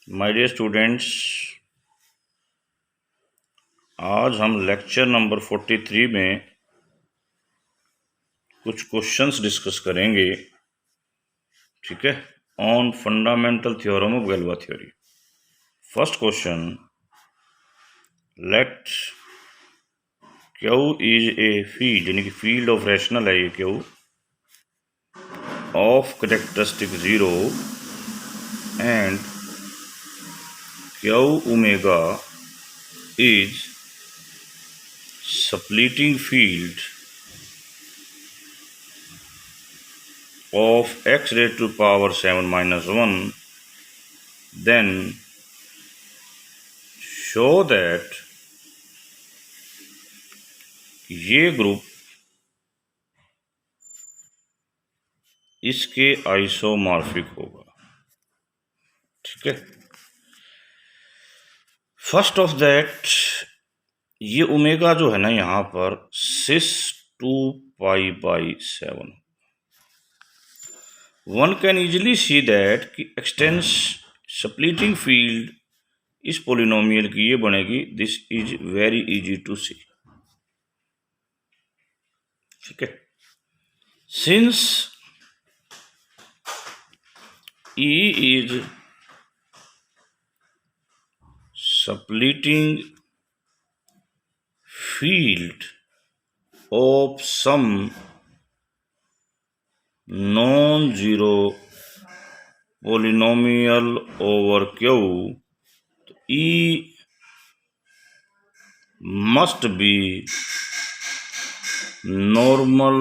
My dear students, आज हम lecture number 43 में कुछ क्वेश्चंस डिस्कस करेंगे। ठीक है, on fundamental theorem of Galois theory. First question, let Q is a field, यानी कि फील्ड ऑफ रैशनल है ये Q, of characteristic 0 and Q omega is splitting field of x raised to power 7 minus 1, then show that ये group इसके isomorphic होगा। ठीक है, first of that, ये ओमेगा जो है ना यहाँ पर 6/2π/7। One can easily see that कि एक्सटेंस स्प्लिटिंग फील्ड इस पोलिनोमियल की ये बनेगी। This is very easy to see. ठीक है, since E is splitting field of some non-zero polynomial over Q, तो E must be normal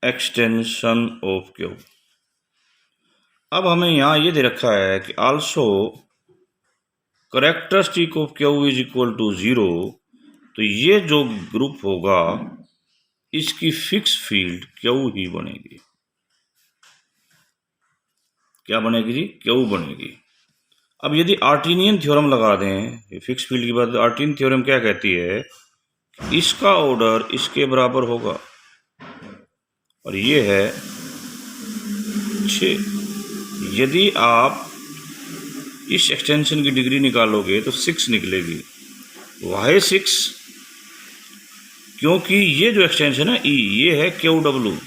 extension of Q। अब हमें यहाँ ये दे रखा है कि also characteristic of Q is equal to 0, तो ये जो ग्रुप होगा इसकी फिक्स फील्ड Q ही बनेगी। क्या बनेगी जी? Q बनेगी। अब यदि आर्टिनियन थ्योरम लगा दें फिक्स फील्ड की बात, आर्टिनियन थ्योरम क्या कहती है? इसका ऑर्डर इसके बराबर होगा और ये है 6। यदि आप इस एक्सटेंशन की डिग्री निकालोगे तो 6 निकलेगी। वाई 6? क्योंकि ये जो एक्सटेंशन है ई, ये है क्यू डब्ल्यू।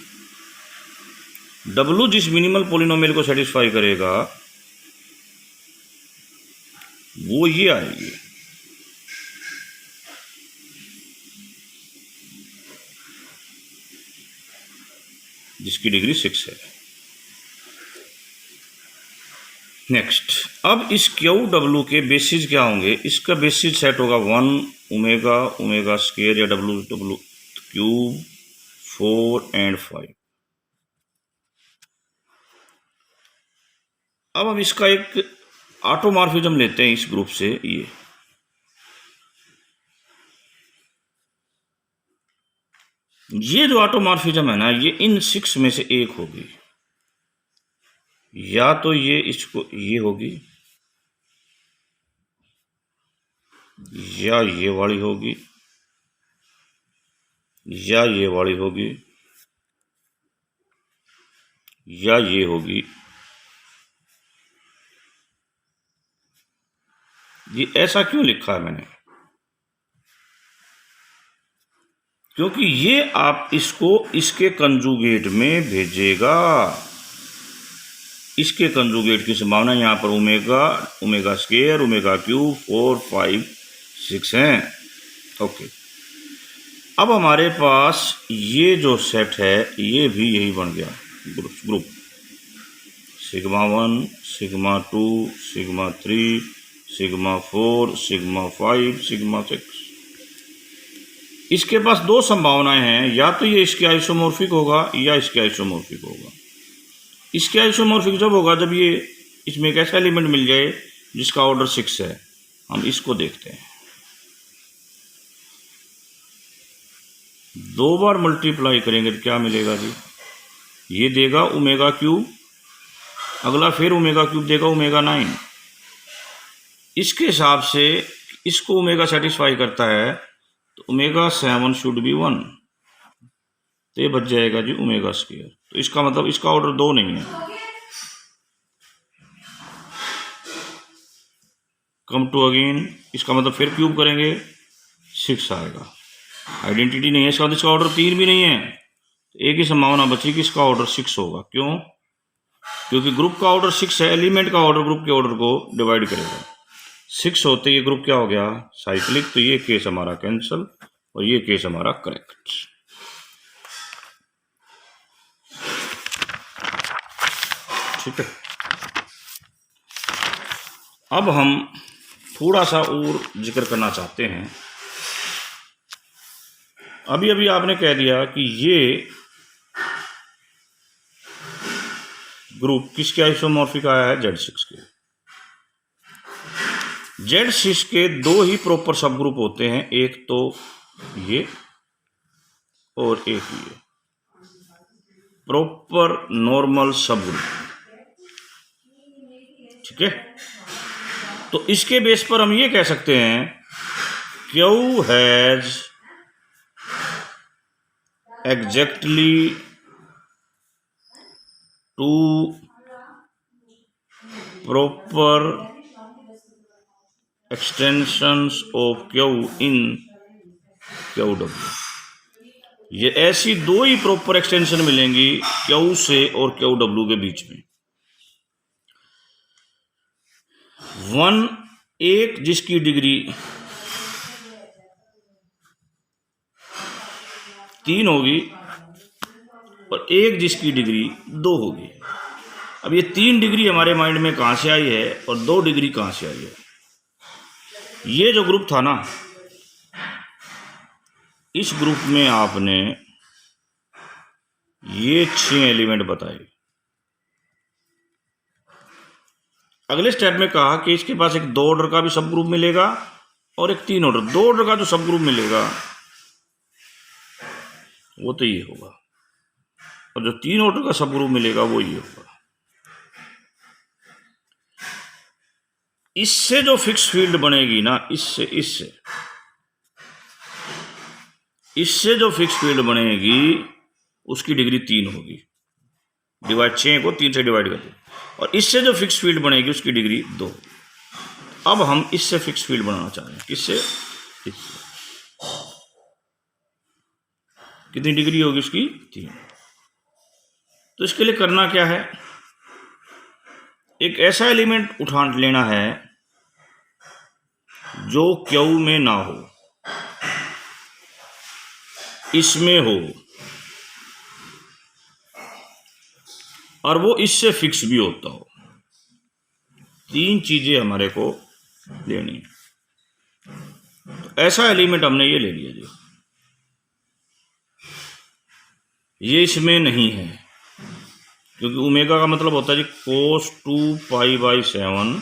डब्ल्यू जिस मिनिमल पोलिनोमियल को सेटिस्फाई करेगा वो ये आएगी। जिसकी डिग्री 6 है। नेक्स्ट, अब इस क्यू डब्ल्यू के बेसिस क्या होंगे? इसका बेसिस सेट होगा 1 ओमेगा, ओमेगा स्क्वायर या डब्ल्यू डब्ल्यू क्यूब, 4 एंड 5। अब हम इसका एक ऑटोमॉर्फिज्म लेते हैं इस ग्रुप से। ये जो ऑटोमॉर्फिज्म है ना, ये इन 6 में से एक होगी। या तो ये इसको ये होगी, या ये वाली होगी, या ये वाली होगी, या ये होगी। ये ऐसा क्यों लिखा है मैंने? क्योंकि ये आप इसको इसके कंजुगेट में भेजेगा। इसके कंजुगेट की संभावना यहाँ पर omega, omega square, omega cube, 4, 5, 6 हैं। ओके, अब हमारे पास ये जो सेट है ये भी यही बन गया group sigma 1, sigma 2, sigma 3, sigma 4, sigma 5, sigma 6। इसके पास दो संभावनाएं हैं, या तो ये इसके आइसोमॉर्फिक होगा या इसके आइसोमॉर्फिक होगा। इसके आइसोमॉर्फिक जब होगा जब ये इसमें एक ऐसा एलिमेंट मिल जाए जिसका ऑर्डर 6 है। हम इसको देखते हैं। 2 बार मल्टीप्लाई करेंगे तो क्या मिलेगा जी? ये देगा ओमेगा क्यूब, अगला फिर ओमेगा क्यूब देगा ओमेगा 9। इसके हिसाब से इसको ओमेगा सेटिस्फाई करता है तो ओमेगा 7 शुड बी 1, तो ये बच जाएगा जी ओमेगा स्क्वायर। तो इसका मतलब इसका ऑर्डर 2 नहीं है। कम टू अगेन, इसका मतलब फिर क्यूब करेंगे 6 आएगा। आइडेंटिटी नहीं है इसका, तो इसका ऑर्डर 3 भी नहीं है। एक ही संभावना बची कि इसका ऑर्डर 6 होगा। क्यों? क्योंकि ग्रुप का ऑर्डर 6 है, एलिमेंट का ऑर्डर ग्रुप के ऑर्डर को डिवाइड करेगा। 6 होते ये ग्रुप क्या हो गया? साइक्लिक। तो ये केस हमारा कैंसल और ये केस हमारा करेक्ट। ठीक है, अब हम थोड़ा सा और जिक्र करना चाहते हैं। अभी अभी आपने कह दिया कि ये ग्रुप किसके आइसोमॉर्फिक आया है? Z6 के। Z6 के 2 ही प्रॉपर सब ग्रुप होते हैं, एक तो ये और एक ये प्रॉपर नॉर्मल सब ग्रुप। ठीक है, तो इसके बेस पर हम ये कह सकते हैं Q has exactly 2 proper extensions of Q in QW। ये ऐसी 2 ही प्रॉपर एक्सटेंशन मिलेंगी Q से और QW के बीच में। एक जिसकी डिग्री 3 होगी और एक जिसकी डिग्री 2 होगी। अब ये 3 डिग्री हमारे माइंड में कहाँ से आई है और 2 डिग्री कहाँ से आई है? ये जो ग्रुप था ना, इस ग्रुप में आपने ये 6 एलिमेंट बताए। अगले स्टेप में कहा कि इसके पास एक 2 ऑर्डर का भी सब ग्रुप मिलेगा और एक 3 ऑर्डर। 2 ऑर्डर का जो सब ग्रुप मिलेगा वो तो ये होगा, और जो 3 ऑर्डर का सब ग्रुप मिलेगा वो ये होगा। इससे जो फिक्स फील्ड बनेगी ना, इससे जो फिक्स फील्ड बनेगी उसकी डिग्री 3 होगी। डिवाइड 6 को 3 से डिवाइड कर दो, और इससे जो फिक्स फील्ड बनेगी उसकी डिग्री 2। अब हम इससे फिक्स फील्ड बनाना चाह रहे हैं। किससे? इससे। कितनी डिग्री होगी उसकी? 3। तो इसके लिए करना क्या है? एक ऐसा एलिमेंट उठा लेना है जो Q में ना हो, इसमें हो, और वो इससे फिक्स भी होता हो। 3 चीजें हमारे को लेनी है। तो ऐसा एलिमेंट हमने ये ले लिया जी, ये इसमें नहीं है, क्योंकि ओमेगा का मतलब होता है जी cos 2π/7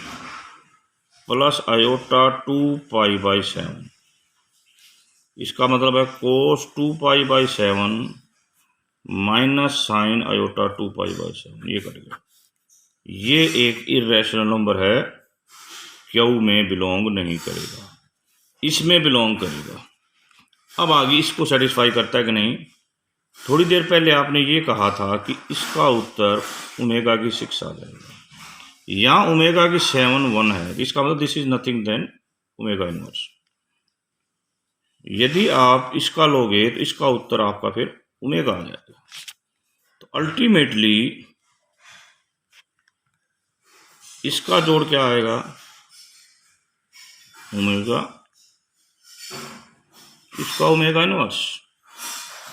प्लस आयोटा 2π/7। इसका मतलब है cos 2π/7 माइनस साइन आयोटा 2π/7। ये कट गया। ये एक इर्रेशनल नंबर है, Q में बिलोंग नहीं करेगा, इसमें बिलोंग करेगा। अब आगे इसको सेटिस्फाई करता है कि नहीं? थोड़ी देर पहले आपने ये कहा था कि इसका उत्तर ओमेगा की 6 आ जाएगा। यहाँ ओमेगा की 7 1 है, इसका मतलब this is nothing than omega inverse. यदि आप इसका लोगे तो इसका उत्तर आपका फिर ओमेगा आ जाएगा। तो अल्टीमेटली इसका जोड़ क्या आएगा? ओमेगा, इसका ओमेगा इनवर्स।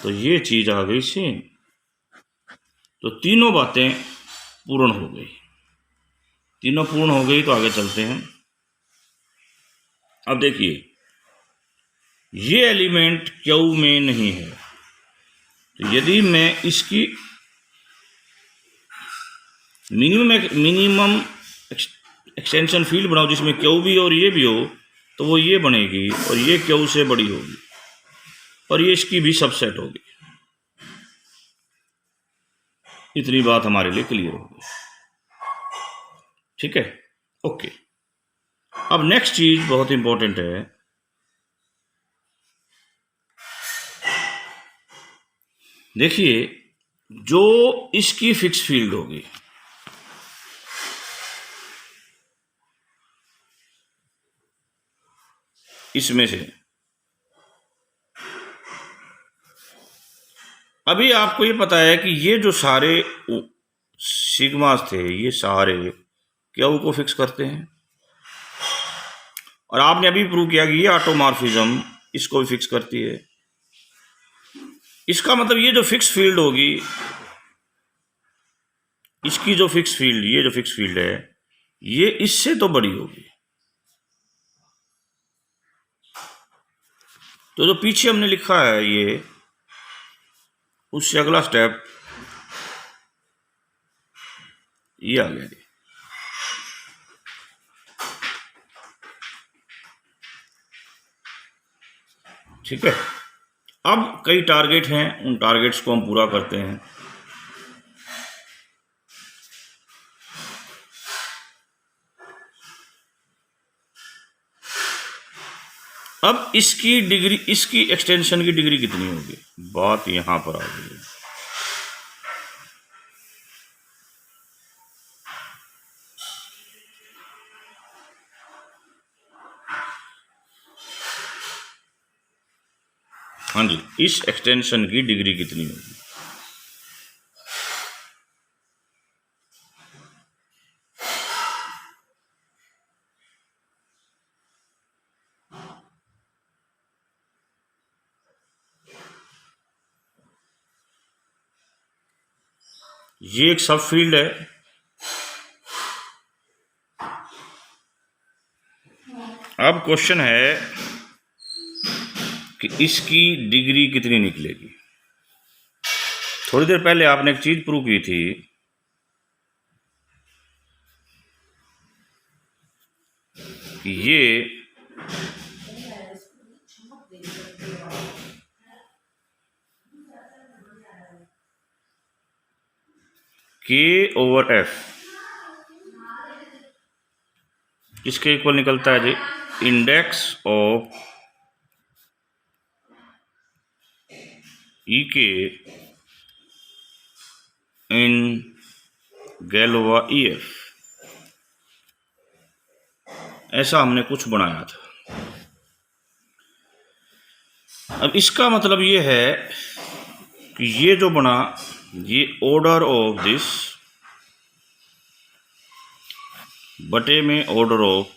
तो ये चीज आ गई सेम। तो तीनों बातें पूर्ण हो गई। तीनों पूर्ण हो गई तो आगे चलते हैं। अब देखिए, ये एलिमेंट Q में नहीं है, तो यदि मैं इसकी मिनिमम एक्सटेंशन फील्ड बनाऊं जिसमें Q भी और ये भी हो, तो वो ये बनेगी और ये Q से बड़ी होगी और ये इसकी भी सबसेट होगी। इतनी बात हमारे लिए क्लियर होगी। ठीक है, ओके। अब नेक्स्ट चीज बहुत इंपॉर्टेंट है। देखिए, जो इसकी फिक्स फील्ड होगी, इसमें से। अभी आपको ये पता है कि ये जो सारे सिग्मास थे, ये सारे क्यू को फिक्स करते हैं, और आपने अभी प्रूव किया कि ये ऑटोमॉर्फिज्म इसको भी फिक्स करती है। इसका मतलब ये जो फिक्स फील्ड होगी, इसकी जो फिक्स फील्ड, ये जो फिक्स फील्ड है, ये इससे तो बड़ी होगी। तो जो पीछे हमने लिखा है ये, उससे अगला स्टेप ये आ गया। ठीक है, अब कई टारगेट हैं, उन टारगेट्स को हम पूरा करते हैं। अब इसकी डिग्री, इसकी एक्सटेंशन की डिग्री कितनी होगी, बात यहां पर आ गई है। हाँ जी, इस एक्सटेंशन की डिग्री कितनी होगी। ये एक सब फील्ड है, अब क्वेश्चन है कि इसकी डिग्री कितनी निकलेगी। थोड़ी देर पहले आपने एक चीज प्रूव की थी कि ये K/F किसके इक्वल निकलता है जी, index of EK in Galois EF, ऐसा हमने कुछ बनाया था। अब इसका मतलब ये है कि ये जो बना, ये ऑर्डर ऑफ दिस बटे में ऑर्डर ऑफ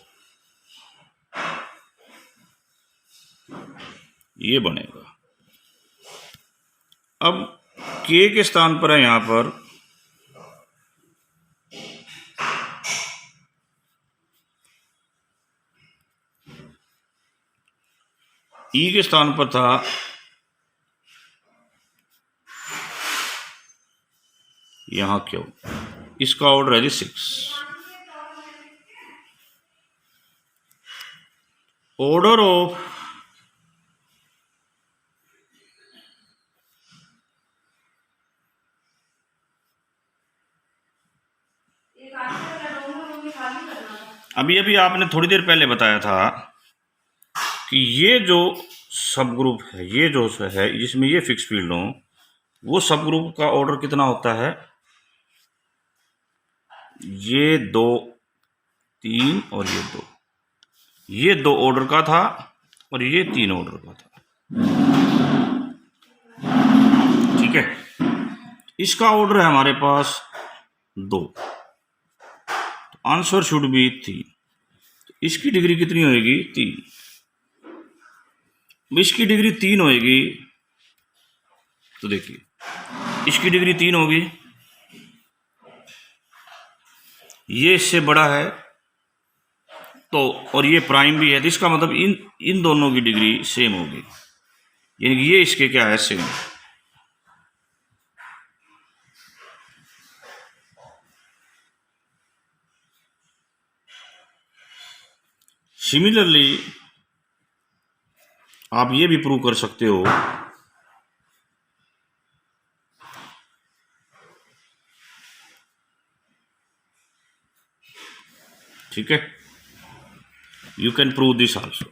ये बनेगा। अब K के स्थान पर है यहां पर E के स्थान पर था यहां क्यों, इसका ऑर्डर है जी 6। ऑर्डर ऑफ अभी अभी आपने थोड़ी देर पहले बताया था कि ये जो सब ग्रुप है, ये जो है जिसमें ये फिक्स फील्ड हो, वो सब ग्रुप का ऑर्डर कितना होता है, ये 2 3 और ये 2 ऑर्डर का था और ये 3 ऑर्डर का था। ठीक है, इसका ऑर्डर है हमारे पास 2, तो आंसर शुड बी 3। तो इसकी डिग्री कितनी होगी, 3। इसकी डिग्री 3 होगी, तो देखिए इसकी डिग्री 3 होगी, ये इससे बड़ा है तो, और ये प्राइम भी है, तो इसका मतलब इन दोनों की डिग्री सेम होगी, यानी कि ये इसके क्या है, सेम। सिमिलरली आप ये भी प्रूव कर सकते हो ठीक है, you can prove this also.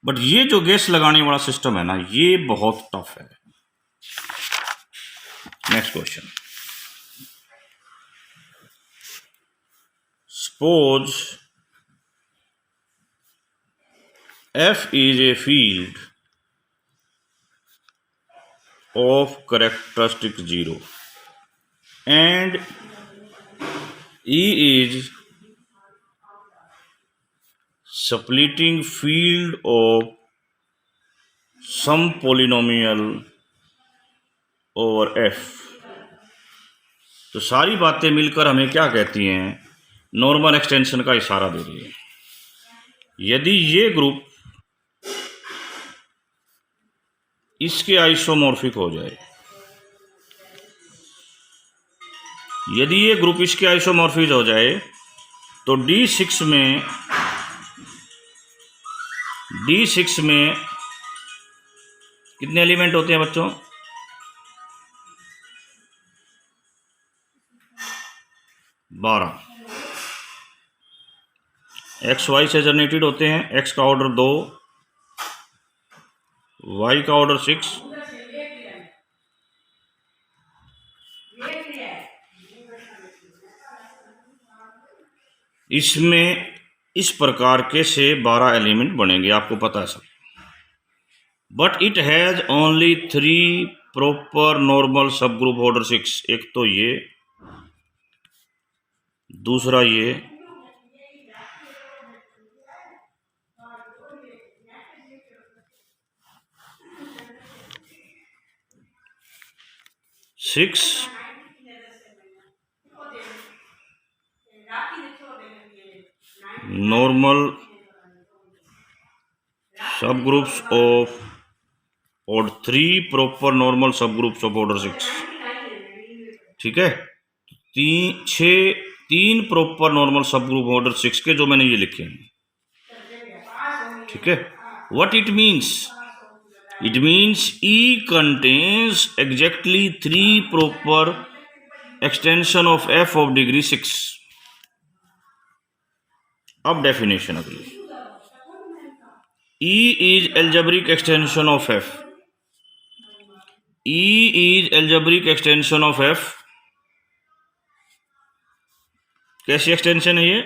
But ये जो गैस लगाने वाला सिस्टम है ना, ये बहुत टफ है। Next question, suppose F is a field of characteristic 0 and E is splitting field of some polynomial over F। तो सारी बातें मिलकर हमें क्या कहती हैं? नॉर्मल एक्सटेंशन का इशारा दे रही है। यदि ये ग्रुप इसके आइसोमॉर्फिक हो जाए, यदि ये ग्रुप इसके आइसोमॉर्फिक हो जाए तो D6 में कितने एलिमेंट होते हैं बच्चों? 12। एक्स वाई से जनरेटेड होते हैं। एक्स का ऑर्डर 2, वाई का ऑर्डर 6, इसमें इस प्रकार के से 12 एलिमेंट बनेंगे, आपको पता है सब। But it has only 3 proper normal सब ग्रुप ऑर्डर 6। एक तो ये, दूसरा ये, सिक्स नॉर्मल सब ग्रुप्स ऑफ और 3 प्रॉपर नॉर्मल सब ग्रुप्स ऑफ ऑर्डर 6। ठीक है, 3 प्रॉपर नॉर्मल सब ग्रुप ऑर्डर 6 के जो मैंने ये लिखे हैं। ठीक है, what it means? It means E contains exactly 3 proper extension of f of degree 6। अब डेफिनेशन अगली। E is algebraic extension of f। E is algebraic extension of f। कैसी एक्सटेंशन है ये?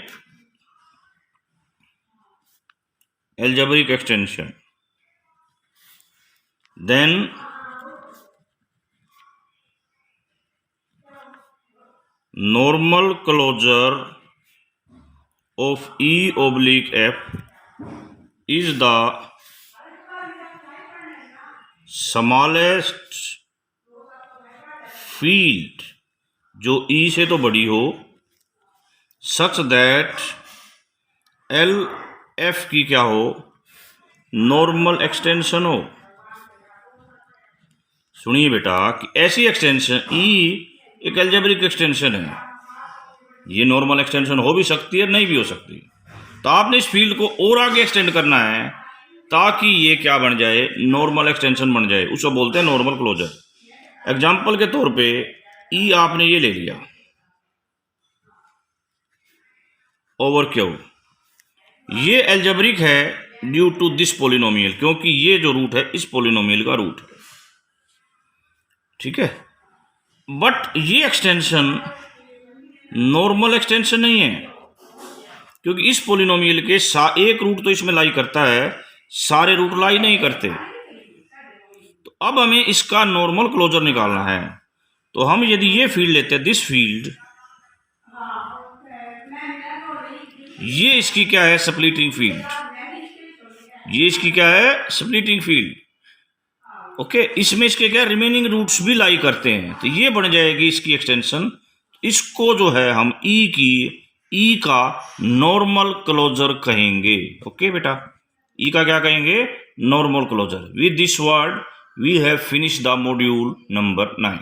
algebraic extension। Then normal closure of E oblique F is the smallest field जो E से तो बड़ी हो, such that L F की क्या हो? नॉर्मल एक्सटेंशन हो। सुनिए बेटा कि ऐसी एक्सटेंशन E एक अलजेब्रिक एक्सटेंशन है। ये नॉर्मल एक्सटेंशन हो भी सकती है, नहीं भी हो सकती। तो आपने इस फील्ड को और आगे एक्सटेंड करना है ताकि ये क्या बन जाए? नॉर्मल एक्सटेंशन बन जाए। उसको बोलते हैं नॉर्मल क्लोजर। एग्जाम्पल के तौर पे E आपने ये ले लिया ओवर क्यू, ये अलजेब्रिक है ड्यू टू दिस पोलिनोमियल, क्योंकि ये जो रूट है इस पोलिनोमियल का रूट है। ठीक है, बट ये एक्सटेंशन नॉर्मल एक्सटेंशन नहीं है, क्योंकि इस पोलिनोमियल के एक रूट तो इसमें लाई करता है, सारे रूट लाई नहीं करते। तो अब हमें इसका नॉर्मल क्लोजर निकालना है। तो हम यदि ये फील्ड लेते हैं, दिस फील्ड, ये इसकी क्या है? Splitting field. ये इसकी क्या है? Splitting field. ओके, इसमें इसके क्या रिमेनिंग रूट्स भी लाई करते हैं, तो ये बन जाएगी इसकी एक्सटेंशन। इसको जो है हम ई का नॉर्मल क्लोजर कहेंगे। ओके बेटा, ई का क्या कहेंगे? Normal closure. With this word we have finish the module number 9।